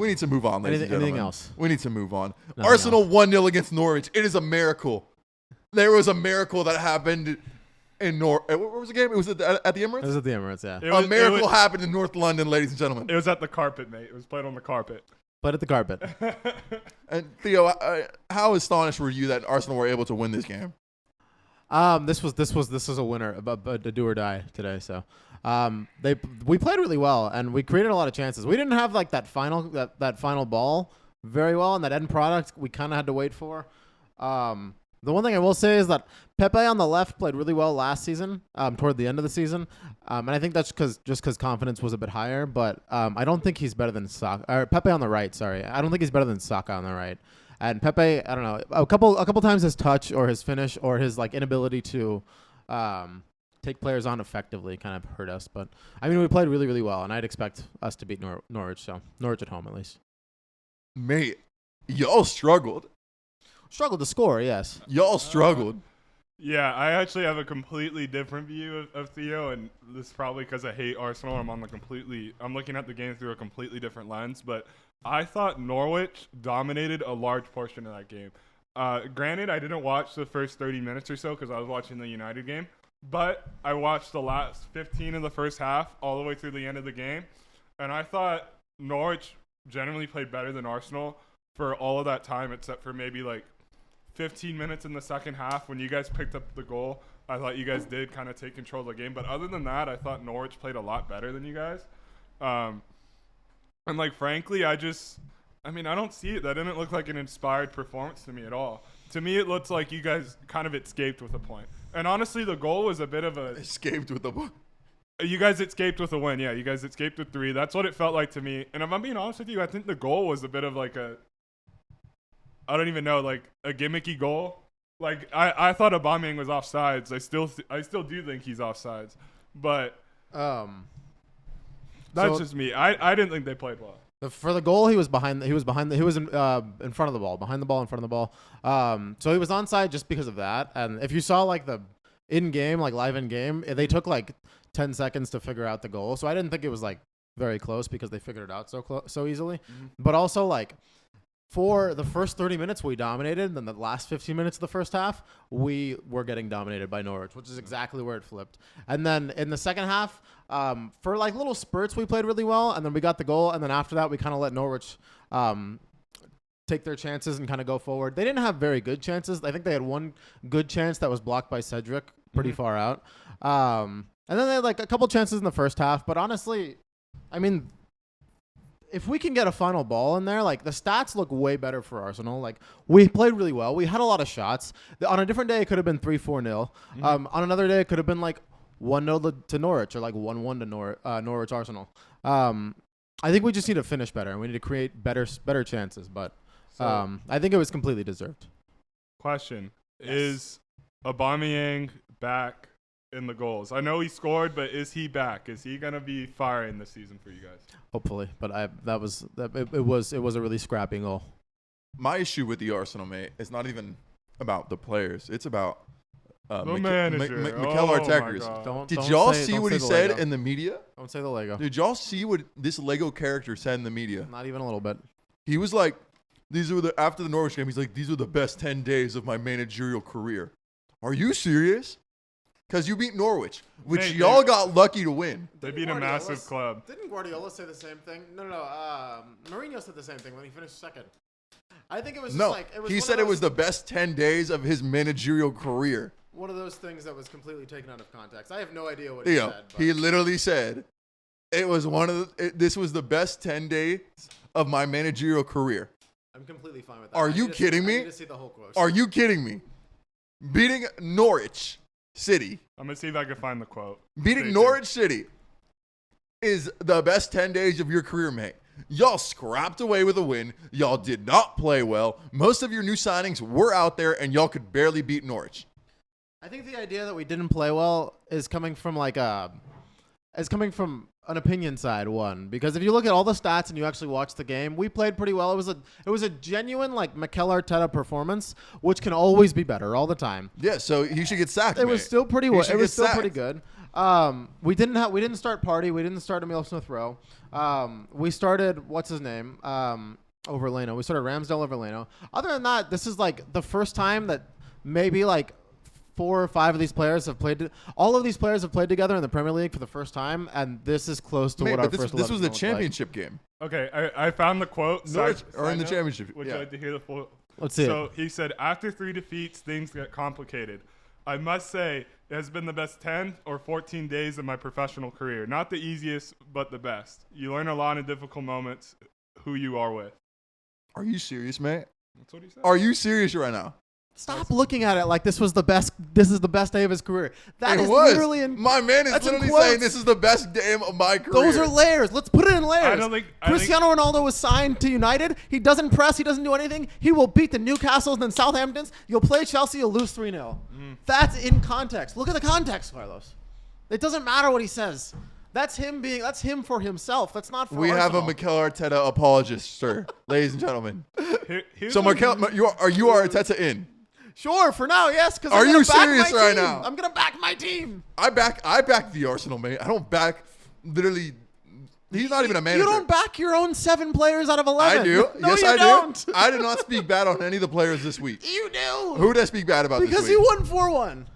We need to move on, ladies and gentlemen. Anything else? We need to move on. Nothing Arsenal else. 1-0 against Norwich. It is a miracle. There was a miracle that happened in Where was the game? It was at the Emirates? It was at the Emirates, yeah. A miracle happened in North London, ladies and gentlemen. It was at the carpet, mate. It was played on the carpet. Played at the carpet. And Theo, how astonished were you that Arsenal were able to win this game? This was a winner, a do or die today. So, we played really well and we created a lot of chances. We didn't have like that final ball very well, and that end product we kind of had to wait for. The one thing I will say is that Pepe on the left played really well last season, toward the end of the season, and I think that's because confidence was a bit higher. But I don't think he's better than Saka. Or Pepe on the right. Sorry, I don't think he's better than Saka on the right. And Pepe, I don't know, a couple times his touch or his finish or his like inability to take players on effectively kind of hurt us. But I mean, we played really, really well, and I'd expect us to beat Norwich. So Norwich at home at least. Mate, y'all struggled. Struggled to score, yes. Y'all struggled. Yeah, I actually have a completely different view of Theo, and this is probably because I hate Arsenal. I'm looking at the game through a completely different lens, but I thought Norwich dominated a large portion of that game. Granted, I didn't watch the first 30 minutes or so because I was watching the United game, but I watched the last 15 of the first half all the way through the end of the game, and I thought Norwich generally played better than Arsenal for all of that time, except for maybe like 15 minutes in the second half when you guys picked up the goal. I thought you guys did kind of take control of the game, but other than that, I thought Norwich played a lot better than you guys. And like, frankly, I don't see it. That didn't look like an inspired performance to me at all. To me, it looks like you guys kind of escaped with a point. And honestly, the goal was a bit of a... Escaped with the... You guys escaped with a win. Yeah, you guys escaped with 3. That's what it felt like to me. And if I'm being honest with you, I think the goal was a bit of like I don't even know, like a gimmicky goal. Like I thought Aubameyang was offsides. I still do think he's offsides. But that's just me. I didn't think they played well. For the goal, he was in front of the ball, behind the ball, in front of the ball. So he was onside just because of that. And if you saw like the in-game, like live in-game, they took like 10 seconds to figure out the goal. So I didn't think it was like very close because they figured it out so easily. Mm-hmm. But also like for the first 30 minutes, we dominated. And then the last 15 minutes of the first half, we were getting dominated by Norwich, which is exactly where it flipped. And then in the second half, for like little spurts, we played really well. And then we got the goal. And then after that, we kind of let Norwich take their chances and kind of go forward. They didn't have very good chances. I think they had one good chance that was blocked by Cedric pretty far out. And then they had like a couple chances in the first half. But honestly, I mean, if we can get a final ball in there, like the stats look way better for Arsenal. Like we played really well. We had a lot of shots. On a different day, it could have been 3-4-0. On another day, it could have been like 1-0 to Norwich or like 1-1 to Norwich Arsenal. I think we just need to finish better and we need to create better chances. But I think it was completely deserved. Question. Yes. Is Aubameyang back in the goals? I know he scored, but is he back? Is he gonna be firing this season for you guys? Hopefully, but it was a really scrappy goal. My issue with the Arsenal, mate, is not even about the players. It's about manager. Mikel Arteta. Did y'all see what he said in the media? Don't say the Lego. Did y'all see what this Lego character said in the media? Not even a little bit. He was like, after the Norwich game, he's like, these were the best 10 days of my managerial career. Are you serious? Because you beat Norwich, which y'all got lucky to win. They beat a massive club. Didn't Guardiola say the same thing? No. Mourinho said the same thing when he finished second. I think it was just he said it was the best 10 days of his managerial career. One of those things that was completely taken out of context. I have no idea what he said. But he literally said it was this was the best 10 days of my managerial career. I'm completely fine with that. Are you kidding me? I need to see the whole quote. Are you kidding me? Beating Norwich City. I'm going to see if I can find the quote. Beating Norwich City is the best 10 days of your career, mate. Y'all scrapped away with a win. Y'all did not play well. Most of your new signings were out there, and y'all could barely beat Norwich. I think the idea that we didn't play well is coming from an opinion side won, because if you look at all the stats and you actually watch the game, we played pretty well. It was a genuine like Mikel Arteta performance, which can always be better all the time. Yeah, so he should get sacked. It was still pretty well. It was still sacked. pretty good. We didn't start Party. We didn't start Emil Smith Rowe. We started what's his name? Over Leno. We started Ramsdale over Leno. Other than that, this is like the first time that maybe like 4 or 5 of these players have played. All of these players have played together in the Premier League for the first time, and this is close to what our first. This was the 11 championship game. Okay, I found the quote. Norwich are in the championship. Would you like to hear the full? Let's see So it. he said, after 3 defeats, things get complicated. I must say, it has been the best 10 or 14 days of my professional career. Not the easiest, but the best. You learn a lot in difficult moments who you are with. Are you serious, mate? That's what he said. Are you serious right now? Stop looking at it like this was the best. This is the best day of his career. That It is was. literally in. My man is that's in literally quotes. saying this is the best game of my career. Those are layers. Let's put it in layers. I don't think- Cristiano Ronaldo was signed to United. He doesn't press. He doesn't do anything. He will beat the Newcastles and then Southamptons. You'll play Chelsea. You'll lose 3-0. That's in context. Look at the context, Carlos. It doesn't matter what he says. That's him for himself. That's not for We have a Arsenal. Mikel Arteta apologist, sir, ladies and gentlemen. Here's So, what- Mikel, you are Arteta in. Sure, for now, yes. Because Are you serious right team. now? I'm gonna back my team. I back the Arsenal, mate. I don't back literally. He's not even a manager. You don't back your own 7 players out of 11. I do. No, Yes, you I don't. do. I did not speak bad on any of the players this week. You do. Who did I speak bad about Because this week? you won 4-1.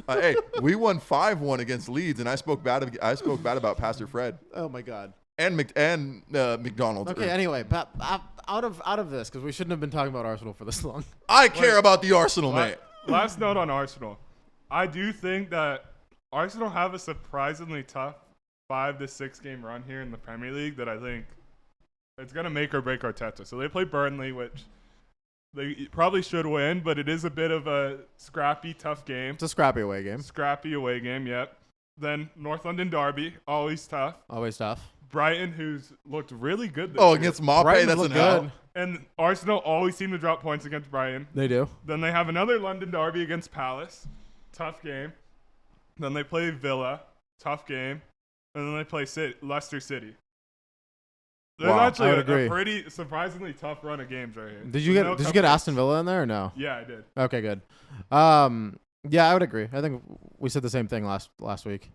Hey, we won 5-1 against Leeds, and I spoke bad about Pastor Fred Oh my God. and McDonald's. Okay. Anyway, out of this, because we shouldn't have been talking about Arsenal for this long. I care about the Arsenal, La- mate. Last note on Arsenal. I do think that Arsenal have a surprisingly tough 5 to 6 game run here in the Premier League that I think it's going to make or break Arteta. So they play Burnley, which they probably should win, but it is a bit of a scrappy, tough game. It's a scrappy away game. Scrappy away game, yep. Then North London Derby, always tough. Always tough. Brighton, who's looked really good this Oh, year. against Maupay, Brighton that's look an L. good. And Arsenal always seem to drop points against Brighton. They do. Then they have another London derby against Palace. Tough game. Then they play Villa. Tough game. And then they play Leicester City. There's Wow, actually I a would agree. pretty surprisingly tough run of games right here. Did you get Aston Villa in there or no? Yeah, I did. Okay, good. Yeah, I would agree. I think we said the same thing last week.